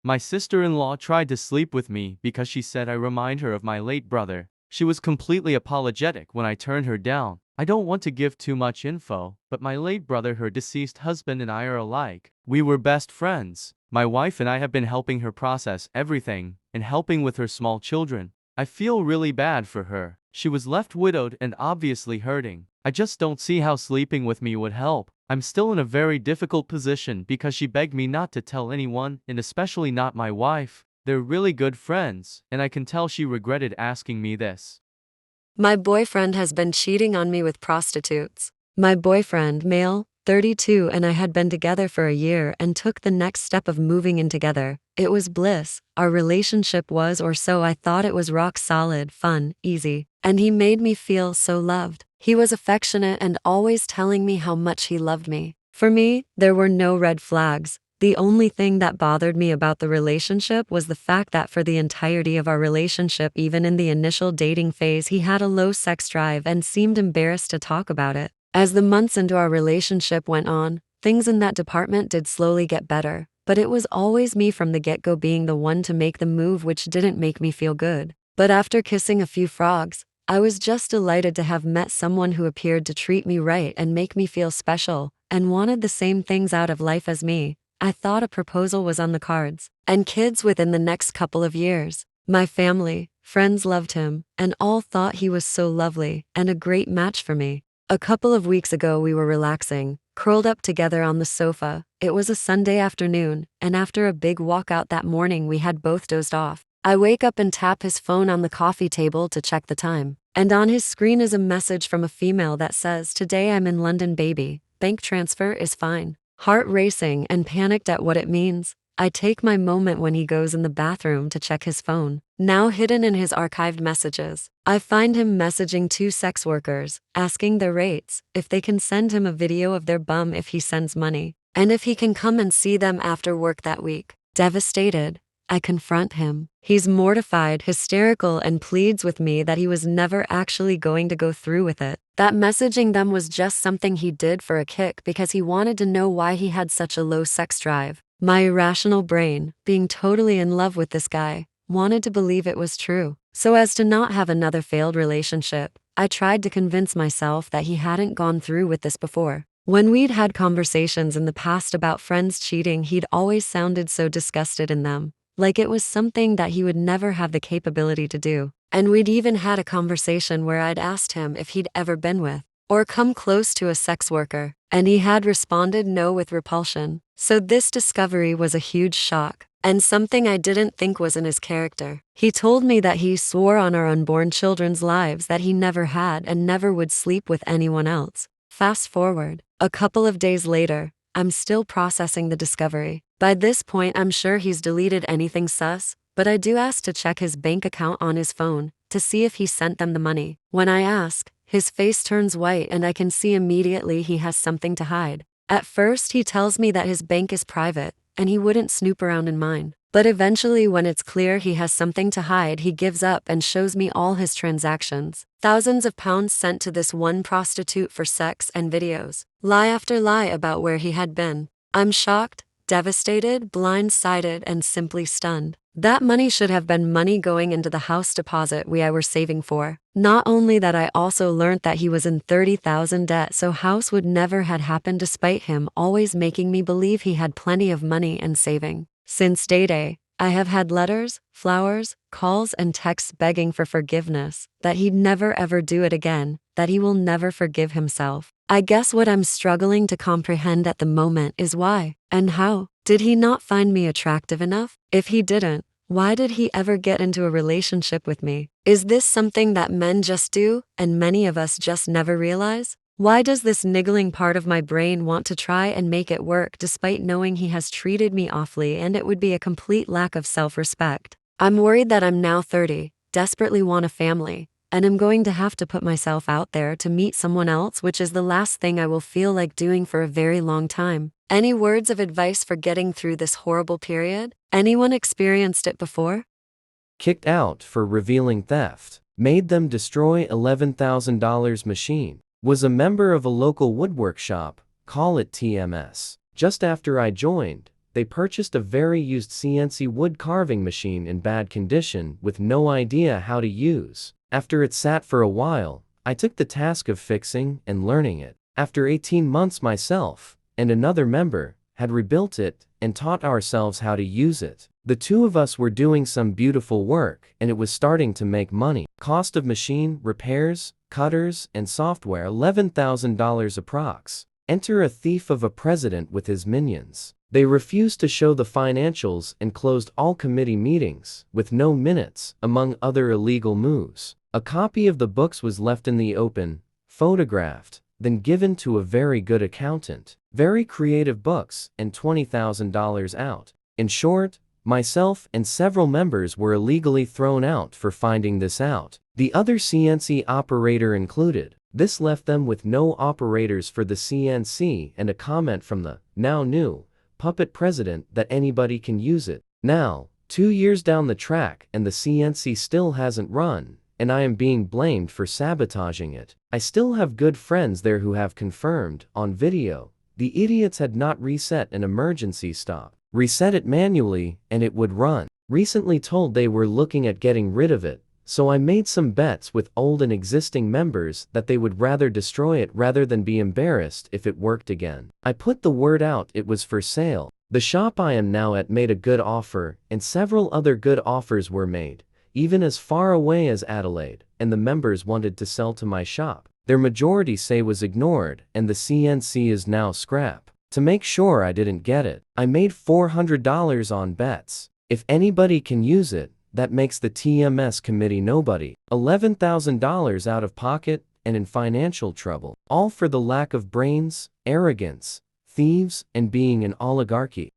My sister-in-law tried to sleep with me because she said I remind her of my late brother. She was completely apologetic when I turned her down. I don't want to give too much info, but my late brother, her deceased husband, and I are alike. We were best friends. My wife and I have been helping her process everything and helping with her small children. I feel really bad for her. She was left widowed and obviously hurting. I just don't see how sleeping with me would help. I'm still in a very difficult position because she begged me not to tell anyone, and especially not my wife. They're really good friends, and I can tell she regretted asking me this. My boyfriend has been cheating on me with prostitutes. My boyfriend, male, 32, and I had been together for a year and took the next step of moving in together. It was bliss. Our relationship was, or so I thought, it was rock solid, fun, easy. And he made me feel so loved. He was affectionate and always telling me how much he loved me. For me, there were no red flags. The only thing that bothered me about the relationship was the fact that for the entirety of our relationship, even in the initial dating phase, he had a low sex drive and seemed embarrassed to talk about it. As the months into our relationship went on, things in that department did slowly get better, but it was always me from the get-go being the one to make the move, which didn't make me feel good. But after kissing a few frogs, I was just delighted to have met someone who appeared to treat me right and make me feel special, and wanted the same things out of life as me. I thought a proposal was on the cards, and kids within the next couple of years. My family, friends loved him, and all thought he was so lovely and a great match for me. A couple of weeks ago we were relaxing, curled up together on the sofa. It was a Sunday afternoon, and after a big walkout that morning we had both dozed off. I wake up and tap his phone on the coffee table to check the time. And on his screen is a message from a female that says, "Today I'm in London, baby. Bank transfer is fine." Heart racing and panicked at what it means, I take my moment when he goes in the bathroom to check his phone. Now hidden in his archived messages, I find him messaging two sex workers, asking their rates, if they can send him a video of their bum if he sends money, and if he can come and see them after work that week. Devastated, I confront him. He's mortified, hysterical, and pleads with me that he was never actually going to go through with it. That messaging them was just something he did for a kick because he wanted to know why he had such a low sex drive. My irrational brain, being totally in love with this guy, wanted to believe it was true. So as to not have another failed relationship, I tried to convince myself that he hadn't gone through with this before. When we'd had conversations in the past about friends cheating, he'd always sounded so disgusted in them, like it was something that he would never have the capability to do. And we'd even had a conversation where I'd asked him if he'd ever been with, or come close to a sex worker, and he had responded no with repulsion. So this discovery was a huge shock, and something I didn't think was in his character. He told me that he swore on our unborn children's lives that he never had and never would sleep with anyone else. Fast forward, a couple of days later, I'm still processing the discovery. By this point, I'm sure he's deleted anything sus, but I do ask to check his bank account on his phone to see if he sent them the money. When I ask, his face turns white and I can see immediately he has something to hide. At first, he tells me that his bank is private and he wouldn't snoop around in mine. But eventually, when it's clear he has something to hide, he gives up and shows me all his transactions. Thousands of pounds sent to this one prostitute for sex and videos. Lie after lie about where he had been. I'm shocked, devastated, blindsided, and simply stunned. That money should have been money going into the house deposit we were saving for. Not only that, I also learnt that he was in 30,000 debt, so house would never had happened despite him always making me believe he had plenty of money and saving. Since day, I have had letters, flowers, calls, and texts begging for forgiveness, that he'd never ever do it again, that he will never forgive himself. I guess what I'm struggling to comprehend at the moment is why and how. Did he not find me attractive enough? If he didn't, why did he ever get into a relationship with me? Is this something that men just do, and many of us just never realize? Why does this niggling part of my brain want to try and make it work despite knowing he has treated me awfully and it would be a complete lack of self-respect? I'm worried that I'm now 30, desperately want a family, and I'm going to have to put myself out there to meet someone else, which is the last thing I will feel like doing for a very long time. Any words of advice for getting through this horrible period? Anyone experienced it before? Kicked out for revealing theft. Made them destroy $11,000 machine. Was a member of a local woodwork shop, call it TMS. Just after I joined, they purchased a very used CNC wood carving machine in bad condition with no idea how to use. After it sat for a while, I took the task of fixing and learning it. After 18 months myself, and another member, had rebuilt it and taught ourselves how to use it. The two of us were doing some beautiful work and it was starting to make money. Cost of machine, repairs, cutters, and software $11,000 approx. Enter a thief of a president with his minions. They refused to show the financials and closed all committee meetings, with no minutes, among other illegal moves. A copy of the books was left in the open, photographed, then given to a very good accountant. Very creative books, and $20,000 out. In short, myself and several members were illegally thrown out for finding this out. The other CNC operator included. This left them with no operators for the CNC and a comment from the, now new, puppet president that anybody can use it. Now, 2 years down the track and the CNC still hasn't run, and I am being blamed for sabotaging it. I still have good friends there who have confirmed, on video, the idiots had not reset an emergency stop. Reset it manually, and it would run. Recently told they were looking at getting rid of it, so I made some bets with old and existing members that they would rather destroy it rather than be embarrassed if it worked again. I put the word out it was for sale. The shop I am now at made a good offer, and several other good offers were made, even as far away as Adelaide, and the members wanted to sell to my shop. Their majority say was ignored, and the CNC is now scrap. To make sure I didn't get it, I made $400 on bets. If anybody can use it, that makes the TMS committee nobody. $11,000 out of pocket and in financial trouble. All for the lack of brains, arrogance, thieves, and being an oligarchy.